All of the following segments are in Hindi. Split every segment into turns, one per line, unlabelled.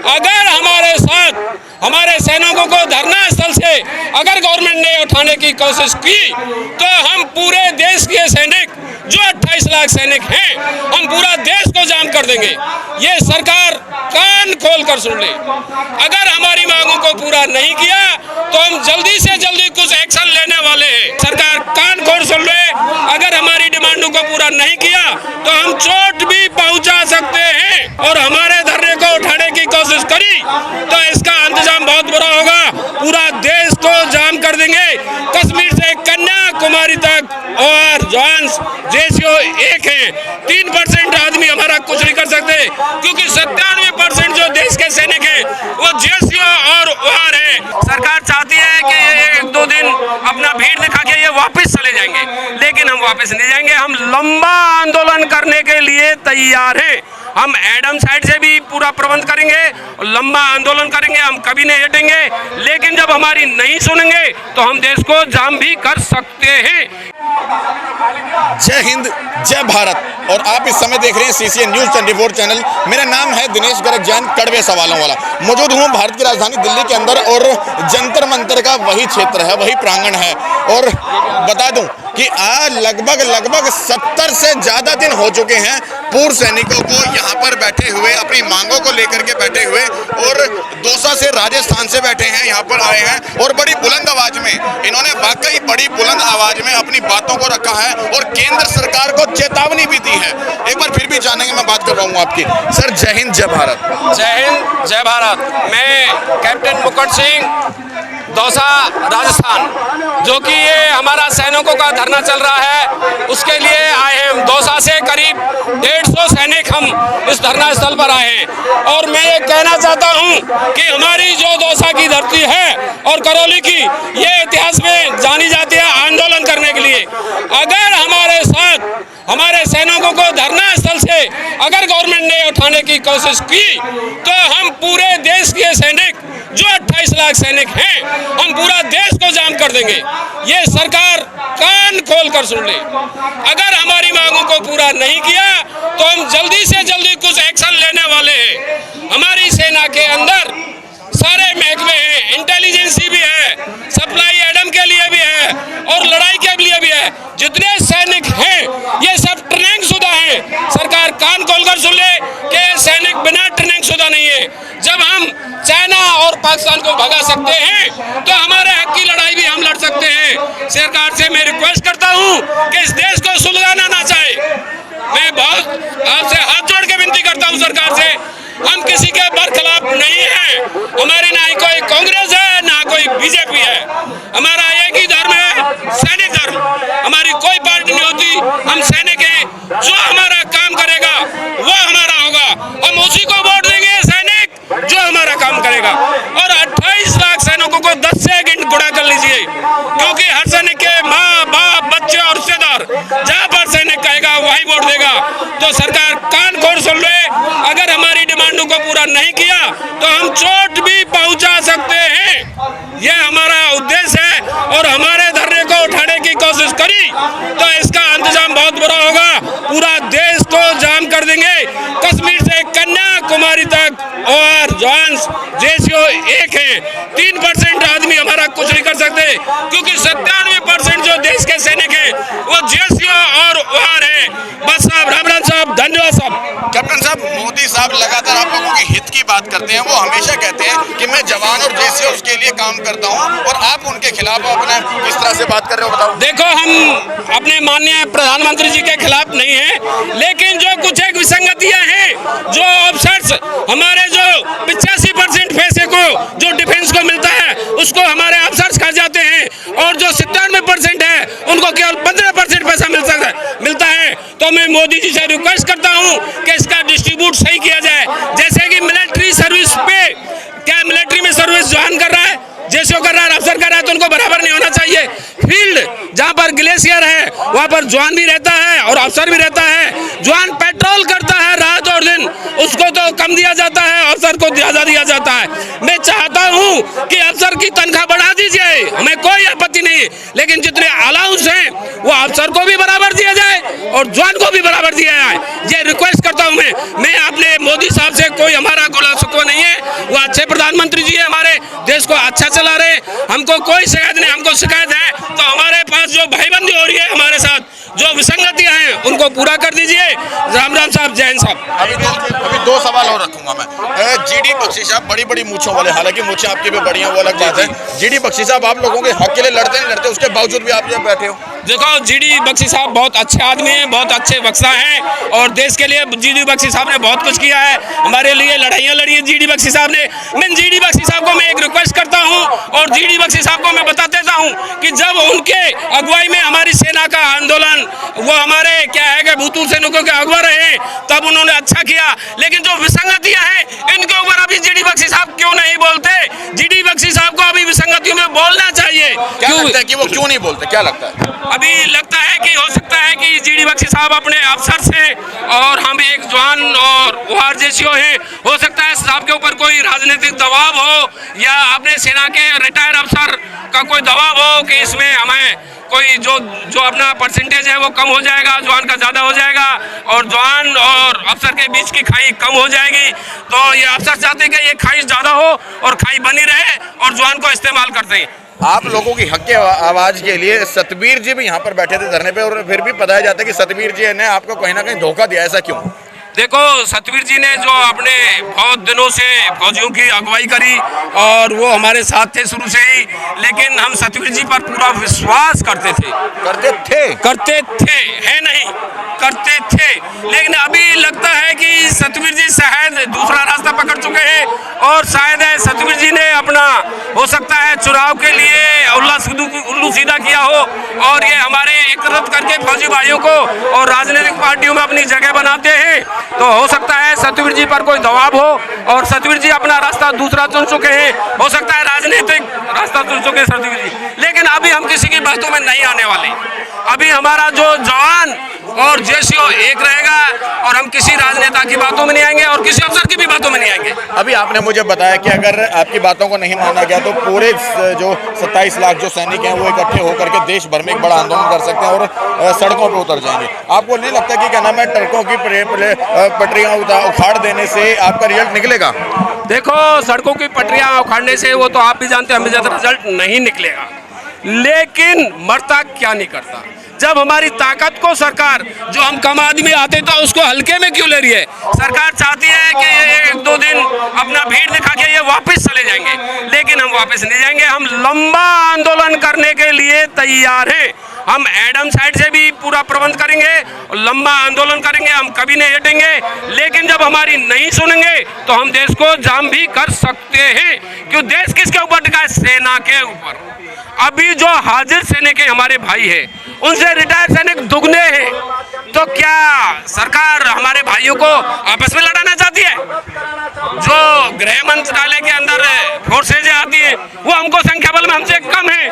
अगर हमारे साथ हमारे सैनिकों को धरना स्थल से अगर गवर्नमेंट ने उठाने की कोशिश की तो हम पूरे देश के सैनिक जो 28 लाख सैनिक हैं हम पूरा देश को जाम कर देंगे। ये सरकार कान खोल कर सुन ले। अगर हमारी मांगों को पूरा नहीं किया तो हम जल्दी से जल्दी कुछ एक्शन लेने वाले हैं। सरकार कान खोल सुन ले। अगर हमारी डिमांडों को पूरा नहीं किया तो हम चोट भी पहुंचा सकते हैं और हमारे धरने को उठाने की कोशिश करी तो इसका अंजाम बहुत बुरा होगा। पूरा देश को जाम कर देंगे। कश्मीर से कन्याकुमारी तक और जॉन्स जेसीओ एक है। 3% आदमी हमारा कुछ नहीं कर सकते क्योंकि 97% जो देश के सैनिक हैं वो जेसीओ और ओआर है। सरकार चाहती है कि ये 1-2 दिन अपना भीड़ दिखा के ये वापस चले जाएंगे, लेकिन हम वापस नहीं जाएंगे। हम लंबा आंदोलन करने के लिए तैयार हैं। हम एडम साइड से भी पूरा प्रबंध करेंगे और लंबा आंदोलन करेंगे। हम कभी नहीं हटेंगे, लेकिन जब हमारी नहीं सुनेंगे तो हम देश को जाम भी कर सकते हैं।
जय हिंद, जय भारत। और आप इस समय देख रहे हैं CCN न्यूज़ 24 चैनल। मेरा नाम है दिनेश गर्ग जैन, कड़वे सवालों वाला। मौजूद हूँ भारत की राजधानी दिल्ली के अंदर और जंतर मंतर का वही क्षेत्र है, वही प्रांगण है। और बता दूं कि आज लगभग 70 से ज़्यादा दिन हो चुके हैं पूर्व सैनिकों को यहाँ पर बैठे हुए, अपनी मांगों को लेकर के बैठे हुए। और दौसा से, राजस्थान से बैठे हैं, यहाँ पर आए हैं और बड़ी बुलंद आवाज में इन्होंने वाकई बड़ी बुलंद आवाज में अपनी बातों को रखा है और केंद्र सरकार को चेतावनी भी दी है। एक बार फिर भी जानेंगे, मैं बात कर रहा हूँ आपकी। सर जय हिंद, जय भारत।
जय हिंद, जय भारत। मैं कैप्टन मुकुट सिंह, दौसा, राजस्थान, जो कि ये हमारा सैनिकों का धरना चल रहा है उसके लिए आए हैं। हम दौसा से करीब 150 सैनिक हम इस धरना स्थल पर आए हैं और मैं ये कहना चाहता हूँ कि हमारी जो दौसा की धरती है और करौली की, ये इतिहास में जानी जाती है आंदोलन करने के लिए। अगर हमारे साथ हमारे सैनिकों को धरना स्थल से अगर गवर्नमेंट ने उठाने की कोशिश की तो हम पूरे देश के सैनिक जो 28 लाख सैनिक हैं हम पूरा देश को जाम कर देंगे। ये सरकार कान खोल कर सुन ले। अगर हमारी मांगों को पूरा नहीं किया तो हम जल्दी से जल्दी कुछ एक्शन लेने वाले हैं। हमारी सेना के अंदर सारे महकमे हैं, इंटेलिजेंसी भी है, सप्लाई एडम के लिए भी है और लड़ाई के लिए भी है। जितने सैनिक हैं ये सब ट्रेनिंग शुदा हैं। सरकार कान खोलकर सुन ले कि सैनिक बिना ट्रेनिंग शुदा नहीं है। जब हम चाइना और पाकिस्तान को भगा सकते हैं तो हमारे हक की लड़ाई भी हम लड़ सकते हैं। सरकार से मैं रिक्वेस्ट करता हूं कि इस देश को सुलझाना ना चाहे। मैं बहुत आपसे हाथ जोड़ के विनती करता हूं सरकार से, हम किसी के बरखिलाफ नहीं हैं। हमारे ना कोई कांग्रेस है ना कोई बीजेपी है। हमारा एक ही धर्म है, सैनिक धर्म। हमारी कोई पार्टी नहीं होती, हम सैनिक हैं। जो हमारा काम करेगा वो हमारा होगा, हम उसी को वोट देंगे, सैनिक जो हमारा काम करेगा। और 28 लाख सैनिकों को 10 से गुणा कर लीजिए, क्योंकि हर सैनिक के माँ बाप, बच्चे और रिश्तेदार जहाँ पर सैनिक कहेगा वही वोट देगा। तो सरकार कान खोल सुन ले। अगर हमारी डिमांडों को पूरा नहीं किया तो हम चोट भी पहुंचा सकते हैं। यह हमारा उद्देश्य है और हमारे धरने को उठाने की कोशिश करी तो इसका अंजाम बहुत बुरा होगा। पूरा देश को जाम कर देंगे। कश्मीर से कन्याकुमारी तक और जॉन्स जेसीओ एक है। 3% आदमी हमारा कुछ नहीं कर सकते क्योंकि 97% जो देश के सैनिक हैं वो जेसीओ और ओआर है। बस साहब, राम साहब, धन्यवाद साहब।
कैप्टन साहब, मोदी साहब लगातार आप लोगों के हित की बात करते हैं। वो हमेशा कहते हैं कि मैं जवान और जेसीओ के लिए काम करता हूं और आप उनके खिलाफ अपना किस तरह से बात कर रहे हो, बताओ।
देखो, हम अपने माननीय प्रधानमंत्री जी के खिलाफ नहीं है, लेकिन जो कुछ एक विसंगतियां हैं, जो अफसर्स हमारे जो 85% पैसे को जो डिफेंस को मिलता है उसको हमारे अफसर्स खा जाते हैं और जो 97% है उनको केवल 15% पैसा मिलता है। तो मैं मोदी जी से रिक्वेस्ट करता हूं कि इसका डिस्ट्रीब्यूट सही किया जाए। जैसे कि मिलिट्री सर्विस पे, क्या मिलिट्री में सर्विस ज्वाइन कर रहा है, जेसीओ कर रहा है, अफसर कर रहा है, तो उनको बराबर नहीं होना चाहिए। फील्ड जहाँ पर ग्लेशियर है वहाँ पर जवान भी रहता है और अफसर भी रहता है। जवान पेट्रोल करता है रात और दिन, उसको तो कम दिया जाता है, अफसर को ज़्यादा दिया जाता है। मैं चाहता हूँ कि अफसर की तनख्वाह बढ़ा दीजिए, हमें कोई आपत्ति नहीं है, लेकिन जितने अलाउंस हैं वो अफसर को भी बराबर दिया जाए और जवान को भी बराबर दिया जाए। ये रिक्वेस्ट करता हूँ मैं अपने मोदी साहब से। कोई हमारा गोला सुखवा नहीं है, वो अच्छे प्रधानमंत्री जी है, हमारे देश को अच्छा चला रहे, हमको कोई शिकायत नहीं। हमको शिकायत है तो हमारे पास जो भाईबंदी हो रही है हमारे साथ, जो विसंगतियां हैं उनको पूरा कर दीजिए। राम राम साहब, जय हिंद साहब।
अभी दो सवाल और रखूंगा मैं। जीडी बख्शी साहब बड़ी बड़ी मूंछों वाले, हालांकि मूंछें आपकी भी बड़ी हैं, वो अलग बात है। जीडी बख्शी साहब आप लोगों के हक के लिए लड़ते उसके बावजूद भी आप यहाँ बैठे हो।
देखो, जीडी बख्शी साहब बहुत अच्छे आदमी हैं, बहुत अच्छे वक्ता हैं और देश के लिए जीडी बख्शी साहब ने बहुत कुछ किया है, हमारे लिए लड़ाइयाँ लड़ी है जीडी बख्शी साहब ने। मैं जीडी बख्शी साहब को मैं एक रिक्वेस्ट करता हूँ और जीडी बख्शी साहब को मैं बता देता हूँ कि जब उनके अगुवाई में हमारी सेना का आंदोलन, वो हमारे क्या है कि भूतपूर्व सैनिकों के अगुवा रहे, तब उन्होंने अच्छा किया। लेकिन जो विसंगतियाँ हैं इनके ऊपर अभी जीडी बख्शी साहब क्यों नहीं बोलते? जीडी बख्शी साहब को अभी विसंगतियों में बोलना चाहिए।
क्या लगता है कि वो क्यों नहीं बोलते? क्या लगता है?
अभी लगता है कि हो सकता है कि जीडी बख्शी साहब अपने अफसर से, और हम एक जवान और वार जैसियों हैं, हो सकता है साहब के ऊपर कोई राजनीतिक दबाव हो या अपने सेना के रिटायर अफसर का कोई दबाव हो कि इसमें हमें कोई जो अपना परसेंटेज है वो कम हो जाएगा, जवान का ज़्यादा हो जाएगा और जवान और अफसर के बीच की खाई कम हो जाएगी। तो ये अफसर चाहते हैं कि ये खाई ज़्यादा हो और खाई बनी रहे और जवान को इस्तेमाल करते हैं।
आप लोगों की हक के आवाज के लिए सतबीर जी भी यहाँ पर बैठे थे धरने पे, और फिर भी बताया जाता है कि सतबीर जी ने आपको कहीं ना कहीं धोखा दिया, ऐसा क्यों?
देखो, सतबीर जी ने जो अपने बहुत दिनों से फौजियों की अगुवाई करी और वो हमारे साथ थे शुरू से ही, लेकिन हम सतबीर जी पर पूरा विश्वास करते थे है नहीं करते थे। लेकिन अभी लगता है कि सतबीर जी शायद दूसरा रास्ता पकड़ चुके हैं और शायद सतबीर जी ने अपना, हो सकता है चुनाव के लिए उल्लू सीधा किया हो और ये हमारे एकत्रित करके फौजी भाइयों को और राजनीतिक पार्टियों में अपनी जगह बनाते हैं। तो हो सकता है सतबीर जी पर कोई दबाव हो और सतबीर जी अपना रास्ता दूसरा चुन चुके हैं, हो सकता है राजनीतिक रास्ता चुन चुके हैं सतबीर जी। लेकिन अभी हम किसी की बातों में नहीं आने वाले। अभी हमारा जो जवान और जेसीओ एक रहेगा और हम किसी राजनेता की बातों में नहीं आएंगे और किसी अफसर की भी बातों में नहीं आएंगे।
अभी आपने मुझे बताया कि अगर आपकी बातों को नहीं माना गया तो पूरे जो 27 लाख जो सैनिक हैं वो इकट्ठे होकर के देश भर में एक बड़ा आंदोलन कर सकते हैं और सड़कों पर उतर जाएंगे। आपको नहीं लगता कि क्या नाम है, ट्रकों की पटरियां उखाड़ देने से आपका रिजल्ट निकलेगा?
देखो, सड़कों की पटरियां उखाड़ने से वो तो आप भी जानते हैं हमें ज़्यादा रिजल्ट नहीं निकलेगा, लेकिन मरता क्या नहीं करता। जब हमारी ताकत को सरकार, जो हम कम आदमी आते तो उसको हल्के में क्यों ले रही है? सरकार चाहती है कि ये 1-2 दिन अपना भीड़ दिखा के ये वापस चले जाएंगे, लेकिन हम वापस नहीं जाएंगे। हम लंबा आंदोलन करने के लिए तैयार हैं। हम एडम साइड से भी पूरा प्रबंध करेंगे, लंबा आंदोलन करेंगे, हम कभी नहीं हटेंगे। लेकिन जब हमारी नहीं सुनेंगे तो हम देश को जाम भी कर सकते हैं। क्यों? देश किसके ऊपर टिका है? सेना के ऊपर। अभी जो हाजिर सैनिक हमारे भाई हैं, उनसे रिटायर्ड सैनिक दुगने हैं। तो क्या सरकार हमारे भाइयों को आपस में लड़ाना चाहती है? जो गृह मंत्रालय के अंदर फोर्सेज आती है वो हमको संख्या बल में हमसे कम है,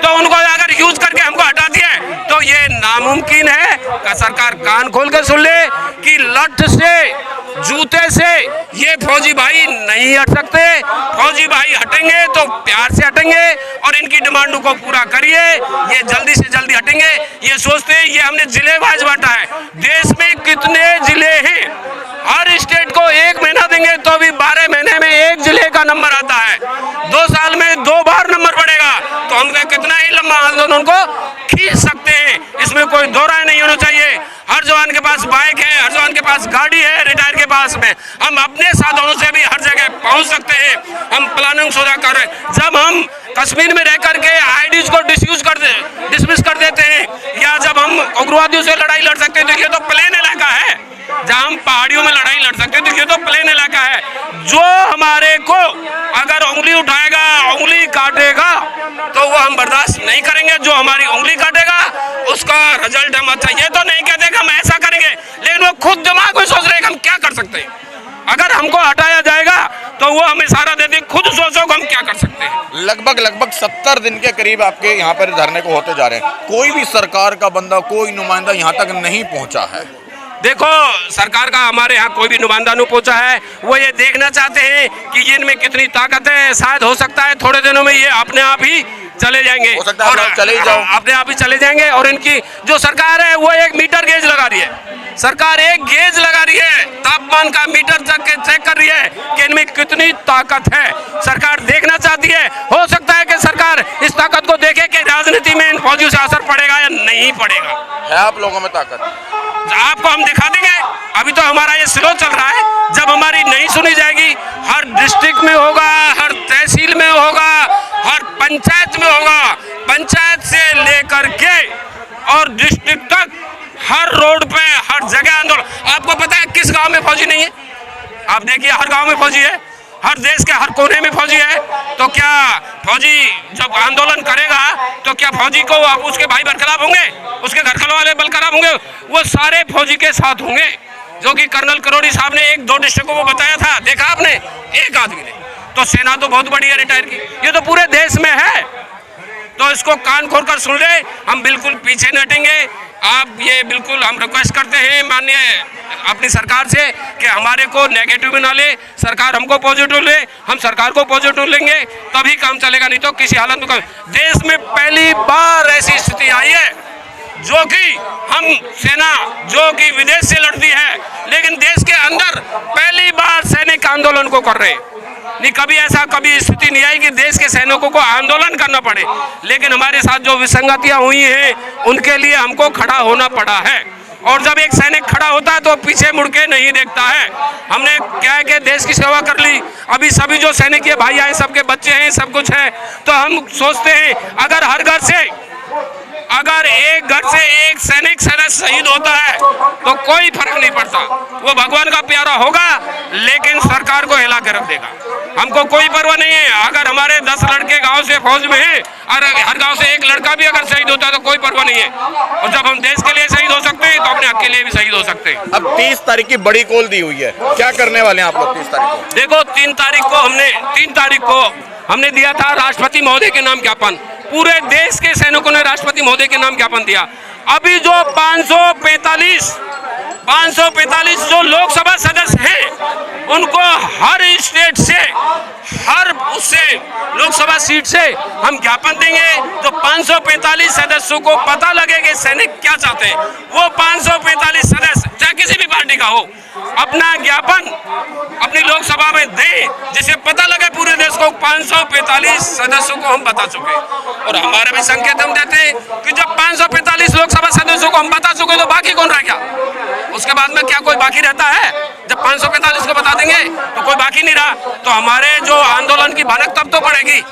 तो उनको अगर यूज करके हमको हटाती है तो ये नामुमकिन है। का सरकार कान खोल कर सुन ले कि लठ से, जूते से ये फौजी भाई नहीं हट सकते। फौजी भाई हटेंगे तो प्यार से हटेंगे और इनकी डिमांडों को पूरा करिए, ये जल्दी से जल्दी हटेंगे। ये सोचते हैं, ये हमने जिले वाइज बांटा है। देश में कितने जिले हैं? हर स्टेट को 1 महीना देंगे तो भी 12 महीने में 1 जिले का नंबर आता है। 2 साल में 2 बार नंबर बढ़ेगा, तो हम कितना ही लंबा आंदोलन को खींच सकते हैं। इसमें कोई दो राय नहीं होना चाहिए। हर जवान के पास बाइक है, हर जवान के पास गाड़ी है, रिटायर के पास में हम अपने साधनों से भी हर जगह पहुंच सकते हैं। हम प्लानिंग सोचा कर रहे हैं। जब हम कश्मीर में रह करके आईडीज को डिसमिस कर देते हैं, या जब हम उग्रवादियों से लड़ाई लड़ सकते हैं, तो ये तो प्लेन इलाका है। जहाँ हम पहाड़ियों में लड़ाई लड़ सकते हैं, तो ये तो प्लेन इलाका है। जो हमारे को अगर उंगली उठाएगा, उंगली काटेगा, तो वो हम बर्दाश्त नहीं करेंगे। जो हमारी उंगली काटेगा उसका रिजल्ट हम अच्छा, ये तो नहीं कहते कि हम ऐसा करेंगे, लेकिन वो खुद दिमाग में सोच रहे हैं कि हम क्या कर सकते हैं। अगर हमको हटाया जाएगा तो वो हमें इशारा देते, खुद सोचो कि हम क्या कर सकते हैं।
लगभग 70 दिन के करीब आपके यहाँ पर धरने को होते जा रहे हैं, कोई भी सरकार का बंदा, कोई नुमाइंदा यहाँ तक नहीं पहुँचा है।
देखो, सरकार का हमारे यहाँ कोई भी नुमाइंदा नहीं पहुंचा है। वो ये देखना चाहते हैं कि इनमें कितनी ताकत है। शायद हो सकता है थोड़े दिनों में ये अपने आप ही चले जाएंगे।
हो सकता है
और
आप चले ही जाओ।
अपने आप ही चले जाएंगे। और इनकी जो सरकार है वो एक मीटर गेज लगा रही है। सरकार एक गेज लगा रही है, तापमान का मीटर चेक कर रही है कि इनमें कितनी ताकत है। सरकार देखना चाहती है। हो सकता है कि सरकार इस ताकत को देखे कि राजनीति में इन फौजियों से असर पड़ेगा या नहीं पड़ेगा।
है आप लोगों में ताकत?
आपको हम दिखा देंगे। अभी तो हमारा ये स्लो चल रहा है। जब हमारी नहीं सुनी जाएगी, हर डिस्ट्रिक्ट में होगा, हर तहसील में होगा, हर पंचायत में होगा, पंचायत से लेकर के और डिस्ट्रिक्ट तक हर रोड पे हर जगह आंदोलन। आपको पता है किस गांव में फौजी नहीं है? आप देखिए, हर गांव में फौजी है, हर देश के हर कोने में फौजी है। तो क्या फौजी जब आंदोलन करेगा तो क्या फौजी को उसके भाई बरकरार होंगे, उसके घर वाले बरकरार होंगे? वो सारे फौजी के साथ होंगे, जो कि कर्नल करोड़ी साहब ने 1-2 डिस्ट्रिक्टों को बताया था। देखा आपने? एक आदमी ने। तो सेना तो बहुत बड़ी है रिटायर की, ये तो पूरे देश में है। तो इसको कान खोल कर सुन ले, हम बिल्कुल पीछे न हटेंगे। आप ये बिल्कुल हम रिक्वेस्ट करते हैं माननीय अपनी सरकार से कि हमारे को नेगेटिव में ना ले, सरकार हमको पॉजिटिव ले, हम सरकार को पॉजिटिव लेंगे तभी काम चलेगा, नहीं तो किसी हालत में काम। देश में पहली बार ऐसी स्थिति आई है जो कि हम सेना जो कि विदेश से लड़ती है, लेकिन देश के अंदर पहली बार सैनिक आंदोलन को कर रहे हैं। नहीं, कभी ऐसा कभी स्थिति नहीं आई कि देश के सैनिकों को आंदोलन करना पड़े, लेकिन हमारे साथ जो विसंगतियां हुई हैं उनके लिए हमको खड़ा होना पड़ा है। और जब एक सैनिक खड़ा होता है तो पीछे मुड़ के नहीं देखता है। हमने क्या है कि देश की सेवा कर ली। अभी सभी जो सैनिक ये भाई आए, सबके बच्चे हैं, सब कुछ है। तो हम सोचते हैं अगर एक घर से एक सैनिक सदस्य शहीद होता है तो कोई फर्क नहीं पड़ता, वो भगवान का प्यारा होगा, लेकिन सरकार को हिला के रख देगा। हमको कोई परवाह नहीं है। अगर हमारे 10 लड़के गांव से फौज में हैं और हर गांव से एक लड़का भी अगर शहीद होता है तो कोई परवाह नहीं है। और जब हम देश के लिए शहीद हो सकते हैं तो अपने हक के लिए भी शहीद हो सकते हैं।
अब 30 तारीख की बड़ी कॉल दी हुई है, क्या करने वाले हैं आप लोग 30 तारीख को?
देखो, 3 तारीख को हमने दिया था राष्ट्रपति महोदय के नाम ज्ञापन। पूरे देश के सैनिकों ने राष्ट्रपति महोदय के नाम ज्ञापन दिया। अभी जो 545 जो लोकसभा सदस्य हैं उनको हर स्टेट से हर उससे लोकसभा सीट से हम ज्ञापन देंगे। तो 545 सदस्यों को पता लगे कि सैनिक क्या चाहते हैं। वो 545 सदस्य चाहे किसी भी पार्टी का हो, अपना ज्ञापन अपनी लोकसभा में दें, जिसे पता लगे पूरे देश को 545 सदस्यों को हम बता चुके। और हमारा भी संकेत हम देते हैं कि जब 545 लोकसभा सदस्यों को हम बता चुके तो बाकी कौन रह गया? उसके बाद में क्या कोई बाकी रहता है? जब 545 को बता देंगे तो कोई बाकी नहीं रहा। तो हमारे जो आंदोलन की भनक तब तो पड़ेगी।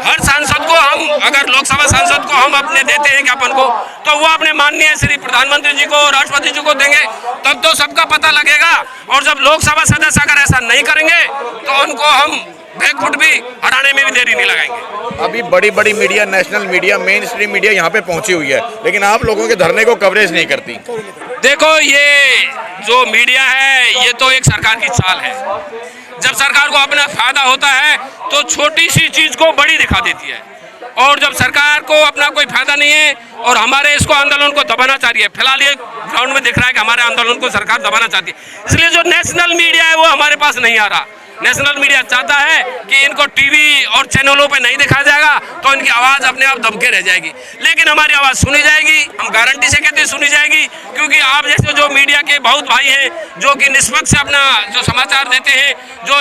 हर सांसद को हम, अगर लोकसभा सांसद को हम अपने देते हैं ज्ञापन को, तो वो अपने माननीय श्री प्रधानमंत्री जी को, राष्ट्रपति जी को देंगे, तब तो सबका पता लगेगा। और जब लोकसभा सदस्य अगर ऐसा नहीं करेंगे तो उनको हम बैकफुट भी हटाने में भी देरी नहीं लगाएंगे।
अभी बड़ी media, national media, main stream media यहाँ पे पहुंची हुई है, लेकिन आप लोगों के धरने को कवरेज नहीं करती।
देखो, ये जो मीडिया है ये तो एक सरकार की चाल है। जब सरकार को अपना फायदा होता है तो छोटी सी चीज को बड़ी दिखा देती है। और जब सरकार को अपना कोई फायदा नहीं है और हमारे इसको आंदोलन को दबाना चाह रही है, फिलहाल ये ग्राउंड में दिख रहा है कि हमारे आंदोलन को सरकार दबाना चाहती है, इसलिए जो नेशनल मीडिया है वो हमारे पास नहीं आ रहा। नेशनल मीडिया चाहता है कि इनको टीवी और चैनलों पे नहीं दिखाया जाएगा तो इनकी आवाज़ अपने आप दबके रह जाएगी, लेकिन हमारी आवाज़ सुनी जाएगी। हम गारंटी से कहते हैं सुनी जाएगी, क्योंकि आप जैसे जो मीडिया के बहुत भाई हैं जो कि निष्पक्ष अपना जो समाचार देते हैं, जो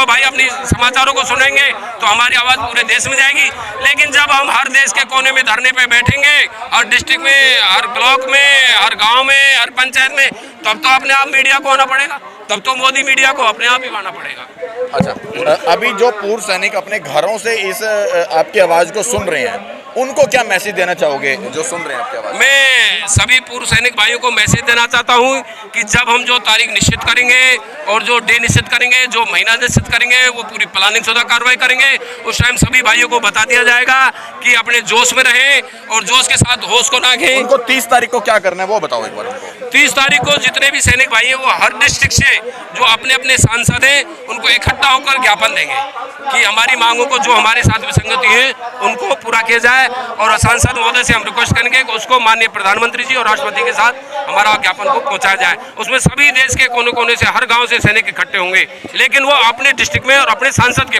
भाई अपनी समाचारों को सुनेंगे तो हमारी आवाज़ पूरे देश में जाएगी। लेकिन जब हम हर देश के कोने में धरने पे बैठेंगे, हर डिस्ट्रिक्ट में, हर ब्लॉक में, हर गाँव में, हर पंचायत में, तब तो अपने आप मीडिया को आना पड़ेगा, तब तो मोदी मीडिया को अपने आप ही आना पड़ेगा।
अच्छा, अभी जो पूर्व सैनिक अपने घरों से इस आपकी आवाज को सुन रहे हैं, उनको क्या मैसेज देना चाहोगे जो सुन रहे हैं आपकी आवाज?
मैं सभी पूर्व सैनिक भाइयों को मैसेज देना चाहता हूं कि जब हम जो तारीख निश्चित करेंगे और जो डे निश्चित करेंगे, जो महीना निश्चित करेंगे, वो पूरी प्लानिंग शुदा कार्रवाई करेंगे। उस टाइम सभी भाइयों को बता दिया जाएगा कि अपने जोश में रहें और जोश के साथ होश को ना घें।
उनको 30 तारीख को क्या करना है वो बताओ एक बार।
30 तारीख को जितने भी सैनिक भाई हैं वो हर डिस्ट्रिक्ट से जो अपने अपने सांसद हैं उनको इकट्ठा होकर ज्ञापन देंगे कि हमारी मांगों को, जो हमारे साथ विसंगति है, उनको पूरा किया जाए। और सांसद महोदय से हम रिक्वेस्ट करेंगे कि उसको माननीय प्रधानमंत्री जी और राष्ट्रपति के साथ हमारा ज्ञापन को पहुंचाया जाए। उसमें सभी देश के कोने कोने से, हर गांव से सैनिक इकट्ठे होंगे, लेकिन वो अपने डिस्ट्रिक्ट में और अपने सांसद के